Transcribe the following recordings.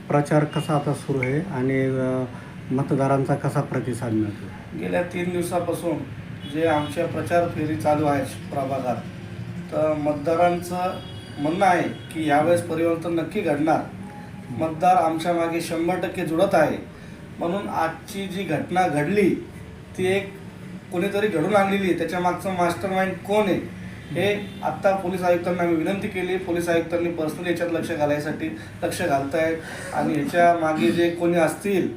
प्रचार कसा आता सुरू आहे आणि मतदारांचा कसा प्रतिसाद मिळतो? गेल्या 3 दिवसापासून जे आमच्या प्रचार फेरी चालू आहे प्रभागात, तर मतदारांचं म्हणणं आहे की यावेळेस परिवर्तन नक्की घडणार. मतदार आमच्या मागे 100% जुळत आहे. म्हणून आजची जी घटना घडली ती एक कोणीतरी घडून आणलेली आहे. त्याच्या मागचं मास्टर माइंड कोण आहे हे आत्ता पोलीस आयुक्तांना आम्ही विनंती केली. पोलीस आयुक्तांनी पर्सनली याच्यात लक्ष घालत आहेत आणि ह्याच्या मागे जे कोणी असतील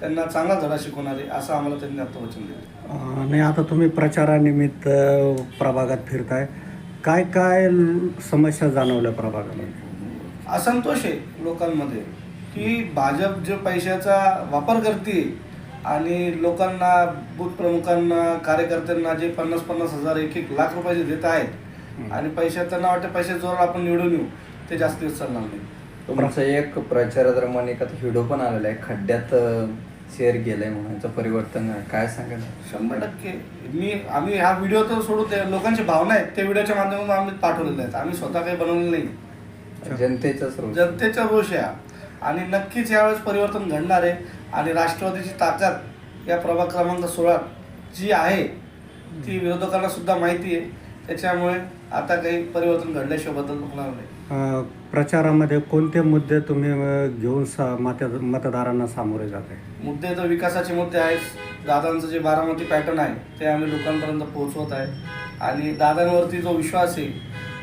त्यांना चांगला धडा शिकवणार आहे असं आम्हाला त्यांनी आता वचन दिलं. नाही, आता तुम्ही प्रचारानिमित्त प्रभागात फिरताय, काय काय समस्या जाणवल्या प्रभागामध्ये? असंतोष आहे लोकांमध्ये की भाजप जो पैशाचा वापर करते आणि लोकांना, बूथ प्रमुखांना, कार्यकर्त्यांना जे 50-50 हजार, 1-1 लाख रुपये देत आहेत आणि त्यांना वाटतं पैसे जोर आपण निवडून येऊ, ते जास्त दिवस चालणार नाही. तुमचा एक प्रचारादरम्यान एका व्हिडिओ पण आलेला आहे, खड्ड्यात शेअर गेलाय म्हणायचं परिवर्तन, काय सांगाल? 100% आम्ही हा व्हिडिओ तर सोडून ते लोकांची भावना आहेत त्या व्हिडिओच्या माध्यमातून आम्ही पाठवलेले आहेत. आम्ही स्वतः काही बनवलेलं नाही. जनतेचा रोष आहे आणि नक्कीच यावेळेस परिवर्तन घडणार आहे. आणि राष्ट्रवादीची ताकद या प्रभाग क्रमांक 16 जी आहे ती विरोधकांना सुद्धा माहिती आहे. त्याच्यामुळे आता काही परिवर्तन घडल्याशिवाय बदल होणार नाही. प्रचारामध्ये कोणते मुद्दे तुम्ही घेऊन मतदारांना सामोरे जात आहे? मुद्दे तर विकासाचे मुद्दे आहेत. दादांचं जे बारामती पॅटर्न आहे ते आम्ही लोकांपर्यंत पोहोचवत आहे आणि दादांवरती जो विश्वास आहे,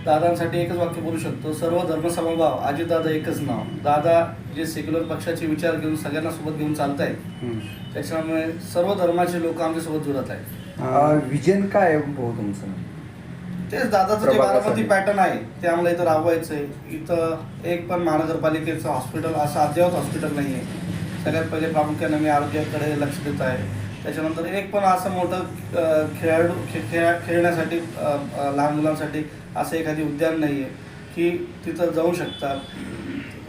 दादांसाठी एकच वाक्य बोलू शकतो, सर्व धर्मसमभाव, अजितदादा एकच नाव. दादा जे सेक्युलर पक्षाचे विचार घेऊन सगळ्यांना सोबत घेऊन चालत आहेत, त्याच्यामुळे सर्व धर्माचे लोक आमच्यासोबत जुळत आहेत. विजन काय आहे भाऊ तुमचं? तेच दादाचं जे बारामती पॅटर्न आहे ते आम्हाला इथं राबवायचं आहे. इथं एक पण महानगरपालिकेचं हॉस्पिटल असं अद्ययावत हॉस्पिटल नाही आहे. सगळ्यात पहिले प्रामुख्याने मी आरोग्याकडे लक्ष देत आहे. त्याच्यानंतर एक पण असं मोठं खेळण्यासाठी लहान मुलांसाठी असं एखादी उद्यान नाही आहे की तिथं जाऊ शकतात.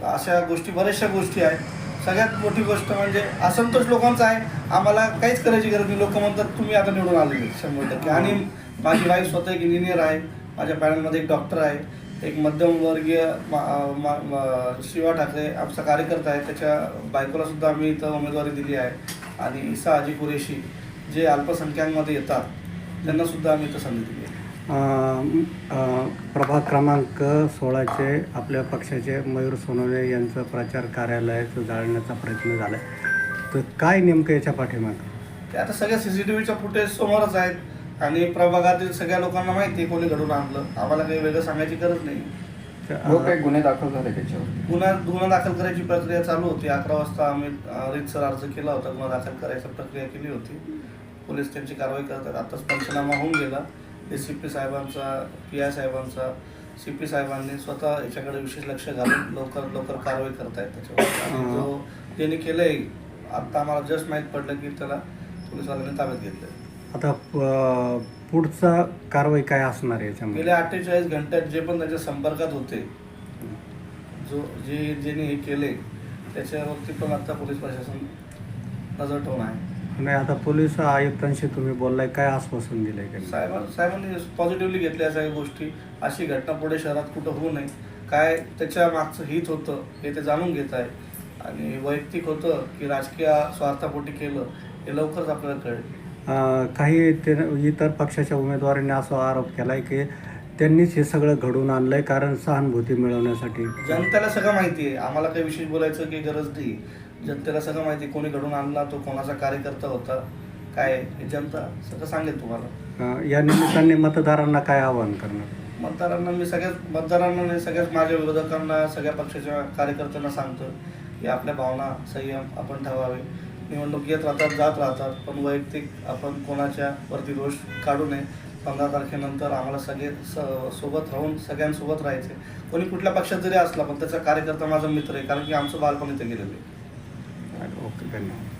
अशा गोष्टी, बऱ्याचशा गोष्टी आहेत. सगळ्यात मोठी गोष्ट म्हणजे असंतोष लोकांचा आहे. आम्हाला काहीच करायची गरज नाही. लोक म्हणतात तुम्ही आता निवडून आलेले 100%. आणि माझी वाईफ स्वतः एक इंजिनियर आहे, माझ्या पॅनलमध्ये एक डॉक्टर आहे, एक मध्यमवर्गीय शिवा ठाकरे आमचा कार्यकर्ता आहे, त्याच्या बायकोला सुद्धा आम्ही इथं उमेदवारी दिली आहे. आणि ईसा हाजी कुरेशी जे अल्पसंख्याकांमध्ये येतात त्यांना सुद्धा आम्ही इथं संधी दिली आहे. प्रभाग क्रमांक 16चे आपल्या पक्षाचे मयूर सोनवणे यांचं प्रचार कार्यालयाचं जाळण्याचा प्रयत्न झाला, तर काय नेमकं याच्या पाठीमागं? ते आता सगळ्या CCTVच्या फुटेज समोरच आहेत आणि प्रभागातील सगळ्या लोकांना माहिती आहे कोणी घडून आणलं. आम्हाला काही वेगळं सांगायची गरज नाही. काही गुन्हे दाखल झाले त्याच्यावर? गुन्हा दाखल करायची प्रक्रिया चालू होती. 11 वाजता आम्ही रीतसर अर्ज केला होता, गुन्हा दाखल करायची प्रक्रिया केली होती. पोलीस त्यांची कारवाई करतात. आताच पंचनामा होऊन गेला. DCP साहेबांचा, PI साहेबांचा, CP साहेबांनी स्वतः याच्याकडे विशेष लक्ष घालून लवकर कारवाई करत आहेत त्याच्यावर. आणि जो त्यांनी केलंय आत्ता आम्हाला जस्ट माहीत पडलं की त्याला पोलिसवाल्यांनी ताब्यात घेतलं. आता पुढचा कारवाई काय असणार आहे याच्यामध्ये? गेल्या 48 घंट्यात जे पण त्याच्या संपर्कात होते, ज्यांनी हे केले त्याच्यावरती पण आता पोलीस प्रशासन नजर ठेवून आहे. नाही, आता पोलीस आयुक्तांशी तुम्ही बोललाय, काय आश्वासन दिलंय का? साहेबांनी पॉझिटिव्हली घेतल्या सगळ्या गोष्टी. अशी घटना पुढे शहरात कुठं होऊ नये, काय त्याच्या मागचं हित होतं हे ते जाणून घेत आहे. आणि वैयक्तिक होतं की राजकीय स्वार्थापोटी केलं हे लवकरच आपल्याला कळेल. काही इतर पक्षाच्या उमेदवारांनी असा आरोप केला आहे की त्यांनीच हे सगळं घडवून आणलंय कारण सहानुभूती मिळवण्यासाठी. जनतेला सगळं माहिती आहे, आम्हाला काही विशेष बोलायचं काही गरज नाही. जनतेला सगळं माहिती आहे, कोणी घडून आणला, तो कोणाचा कार्यकर्ता होता, काय हे जनता सगळं सांगेल तुम्हाला. या निमित्ताने मतदारांना काय आवाहन करणार? मतदारांना सगळ्याच माझ्या विरोधकांना, सगळ्या पक्षाच्या कार्यकर्त्यांना सांगतो की आपल्या भावना संयम आपण ठेवावे. निवडणूक येत राहतात, जात राहतात, पण वैयक्तिक आपण कोणाच्या वरती दोष काढू नये. 15 तारखेनंतर आम्हाला सगळे सोबत राहून सगळ्यांसोबत राहायचे. कोणी कुठल्या पक्षात जरी असला पण त्याचा कार्यकर्ता माझा मित्र आहे, कारण की आमचं बालपण इथे गेलेलं आहे. ओके, धन्यवाद.